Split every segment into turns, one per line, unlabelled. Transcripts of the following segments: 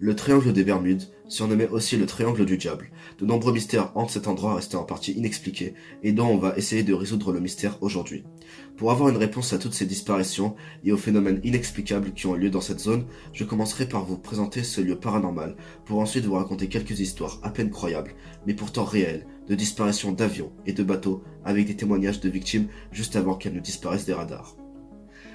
Le triangle des Bermudes, surnommé aussi le triangle du diable, de nombreux mystères hantent cet endroit resté en partie inexpliqué et dont on va essayer de résoudre le mystère aujourd'hui. Pour avoir une réponse à toutes ces disparitions et aux phénomènes inexplicables qui ont lieu dans cette zone, je commencerai par vous présenter ce lieu paranormal pour ensuite vous raconter quelques histoires à peine croyables, mais pourtant réelles, de disparitions d'avions et de bateaux avec des témoignages de victimes juste avant qu'elles ne disparaissent des radars.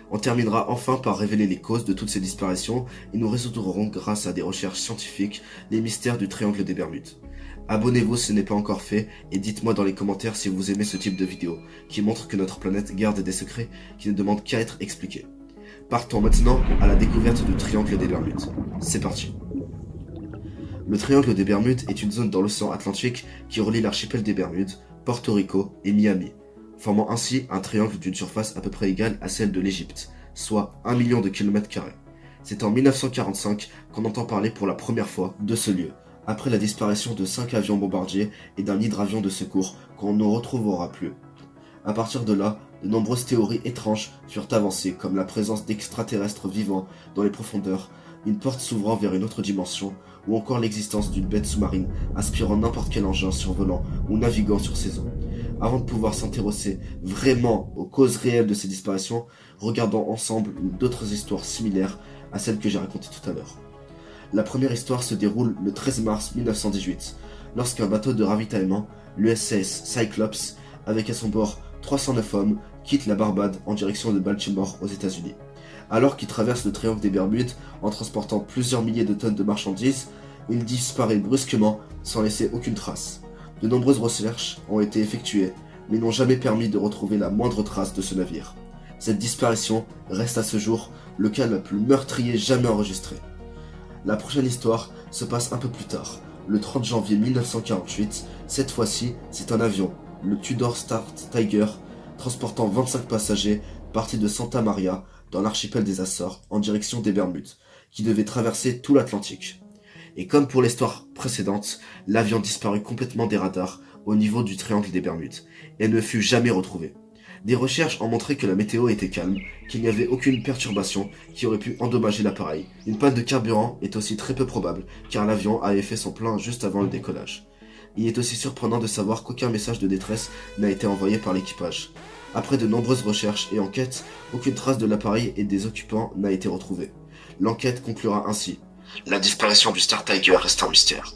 On terminera enfin par révéler les causes de toutes ces disparitions et nous résoudrons grâce à des recherches scientifiques les mystères du triangle des Bermudes. Abonnez-vous si ce n'est pas encore fait et dites-moi dans les commentaires si vous aimez ce type de vidéo qui montre que notre planète garde des secrets qui ne demandent qu'à être expliqués. Partons maintenant à la découverte du triangle des Bermudes. C'est parti. Le triangle des Bermudes est une zone dans l'océan Atlantique qui relie l'archipel des Bermudes, Porto Rico et Miami, formant ainsi un triangle d'une surface à peu près égale à celle de l'Égypte, soit 1 million de kilomètres carrés. C'est en 1945 qu'on entend parler pour la première fois de ce lieu, après la disparition de 5 avions bombardiers et d'un hydravion de secours qu'on ne retrouvera plus. À partir de là, de nombreuses théories étranges furent avancées, comme la présence d'extraterrestres vivants dans les profondeurs, une porte s'ouvrant vers une autre dimension, ou encore l'existence d'une bête sous-marine aspirant n'importe quel engin survolant ou naviguant sur ces eaux. Avant de pouvoir s'intéresser vraiment aux causes réelles de ces disparitions, regardons ensemble d'autres histoires similaires à celles que j'ai racontées tout à l'heure. La première histoire se déroule le 13 mars 1918, lorsqu'un bateau de ravitaillement, l'USS Cyclops, avec à son bord 309 hommes, quitte la Barbade en direction de Baltimore aux États-Unis. Alors qu'il traverse le triangle des Bermudes en transportant plusieurs milliers de tonnes de marchandises, il disparaît brusquement sans laisser aucune trace. De nombreuses recherches ont été effectuées, mais n'ont jamais permis de retrouver la moindre trace de ce navire. Cette disparition reste à ce jour le cas le plus meurtrier jamais enregistré. La prochaine histoire se passe un peu plus tard, le 30 janvier 1948. Cette fois-ci, c'est un avion, le Tudor Star Tiger, transportant 25 passagers, parti de Santa Maria, dans l'archipel des Açores, en direction des Bermudes, qui devait traverser tout l'Atlantique. Et comme pour l'histoire précédente, l'avion disparut complètement des radars au niveau du triangle des Bermudes, et ne fut jamais retrouvé. Des recherches ont montré que la météo était calme, qu'il n'y avait aucune perturbation qui aurait pu endommager l'appareil. Une panne de carburant est aussi très peu probable, car l'avion avait fait son plein juste avant le décollage. Il est aussi surprenant de savoir qu'aucun message de détresse n'a été envoyé par l'équipage. Après de nombreuses recherches et enquêtes, aucune trace de l'appareil et des occupants n'a été retrouvée. L'enquête conclura ainsi. La disparition du Star Tiger reste un mystère.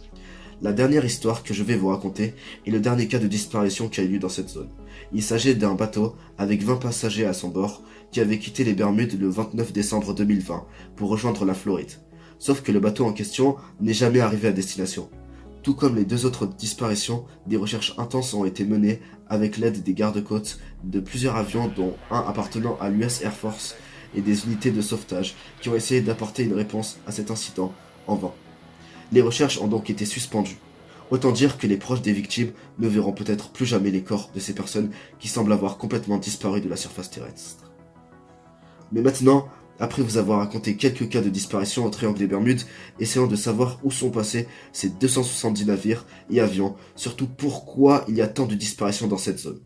La dernière histoire que je vais vous raconter est le dernier cas de disparition qui a eu lieu dans cette zone. Il s'agit d'un bateau avec 20 passagers à son bord qui avait quitté les Bermudes le 29 décembre 2020 pour rejoindre la Floride. Sauf que le bateau en question n'est jamais arrivé à destination. Tout comme les deux autres disparitions, des recherches intenses ont été menées avec l'aide des gardes-côtes, de plusieurs avions dont un appartenant à l'US Air Force et des unités de sauvetage qui ont essayé d'apporter une réponse à cet incident en vain. Les recherches ont donc été suspendues. Autant dire que les proches des victimes ne verront peut-être plus jamais les corps de ces personnes qui semblent avoir complètement disparu de la surface terrestre. Mais maintenant, après vous avoir raconté quelques cas de disparition au triangle des Bermudes, essayons de savoir où sont passés ces 270 navires et avions, surtout pourquoi il y a tant de disparitions dans cette zone.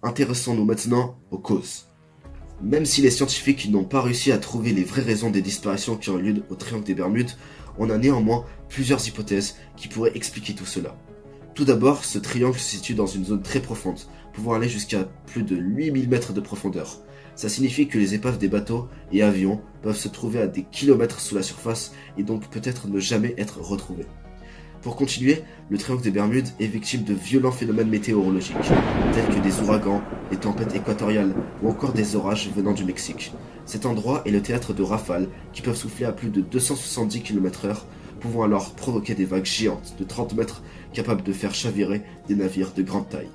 Intéressons-nous maintenant aux causes. Même si les scientifiques n'ont pas réussi à trouver les vraies raisons des disparitions qui ont eu lieu au triangle des Bermudes, on a néanmoins plusieurs hypothèses qui pourraient expliquer tout cela. Tout d'abord, ce triangle se situe dans une zone très profonde, pouvant aller jusqu'à plus de 8000 mètres de profondeur. Ça signifie que les épaves des bateaux et avions peuvent se trouver à des kilomètres sous la surface et donc peut-être ne jamais être retrouvés. Pour continuer, le triangle des Bermudes est victime de violents phénomènes météorologiques, tels que des ouragans, des tempêtes équatoriales ou encore des orages venant du Mexique. Cet endroit est le théâtre de rafales qui peuvent souffler à plus de 270 km/h, pouvant alors provoquer des vagues géantes de 30 mètres capables de faire chavirer des navires de grande taille.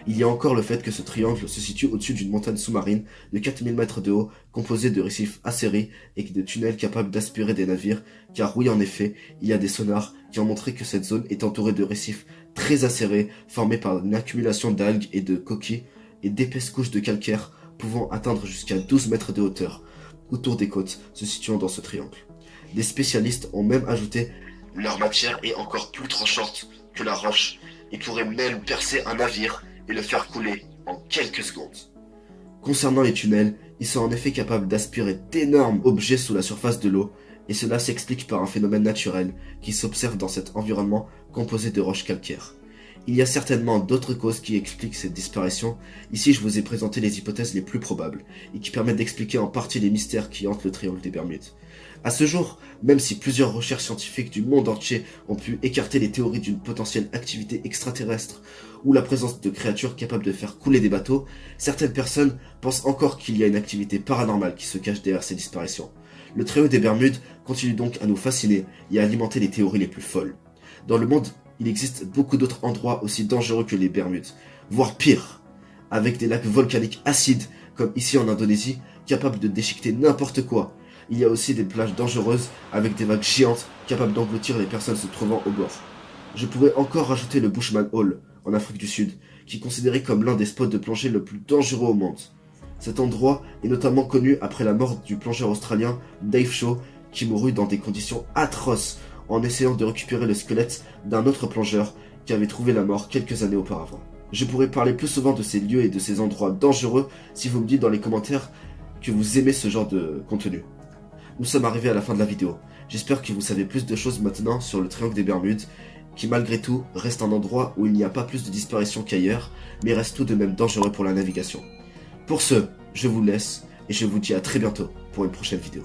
Il y a encore le fait que ce triangle se situe au-dessus d'une montagne sous-marine de 4000 mètres de haut, composée de récifs acérés et de tunnels capables d'aspirer des navires, car oui en effet, il y a des sonars qui ont montré que cette zone est entourée de récifs très acérés, formés par une accumulation d'algues et de coquilles, et d'épaisses couches de calcaire pouvant atteindre jusqu'à 12 mètres de hauteur, autour des côtes se situant dans ce triangle. Des spécialistes ont même ajouté « leur matière est encore plus tranchante que la roche, et pourrait même percer un navire et le faire couler en quelques secondes. » Concernant les tunnels, ils sont en effet capables d'aspirer d'énormes objets sous la surface de l'eau, et cela s'explique par un phénomène naturel qui s'observe dans cet environnement composé de roches calcaires. Il y a certainement d'autres causes qui expliquent cette disparition. Ici, je vous ai présenté les hypothèses les plus probables, et qui permettent d'expliquer en partie les mystères qui hantent le triangle des Bermudes. À ce jour, même si plusieurs recherches scientifiques du monde entier ont pu écarter les théories d'une potentielle activité extraterrestre ou la présence de créatures capables de faire couler des bateaux, certaines personnes pensent encore qu'il y a une activité paranormale qui se cache derrière ces disparitions. Le triangle des Bermudes continue donc à nous fasciner et à alimenter les théories les plus folles. Dans le monde, il existe beaucoup d'autres endroits aussi dangereux que les Bermudes, voire pire, avec des lacs volcaniques acides, comme ici en Indonésie, capables de déchiqueter n'importe quoi. Il y a aussi des plages dangereuses, avec des vagues géantes, capables d'engloutir les personnes se trouvant au bord. Je pourrais encore rajouter le Bushman Hole, en Afrique du Sud, qui est considéré comme l'un des spots de plongée le plus dangereux au monde. Cet endroit est notamment connu après la mort du plongeur australien Dave Shaw, qui mourut dans des conditions atroces, en essayant de récupérer le squelette d'un autre plongeur qui avait trouvé la mort quelques années auparavant. Je pourrais parler plus souvent de ces lieux et de ces endroits dangereux si vous me dites dans les commentaires que vous aimez ce genre de contenu. Nous sommes arrivés à la fin de la vidéo. J'espère que vous savez plus de choses maintenant sur le triangle des Bermudes, qui malgré tout reste un endroit où il n'y a pas plus de disparitions qu'ailleurs, mais reste tout de même dangereux pour la navigation. Pour ce, je vous laisse et je vous dis à très bientôt pour une prochaine vidéo.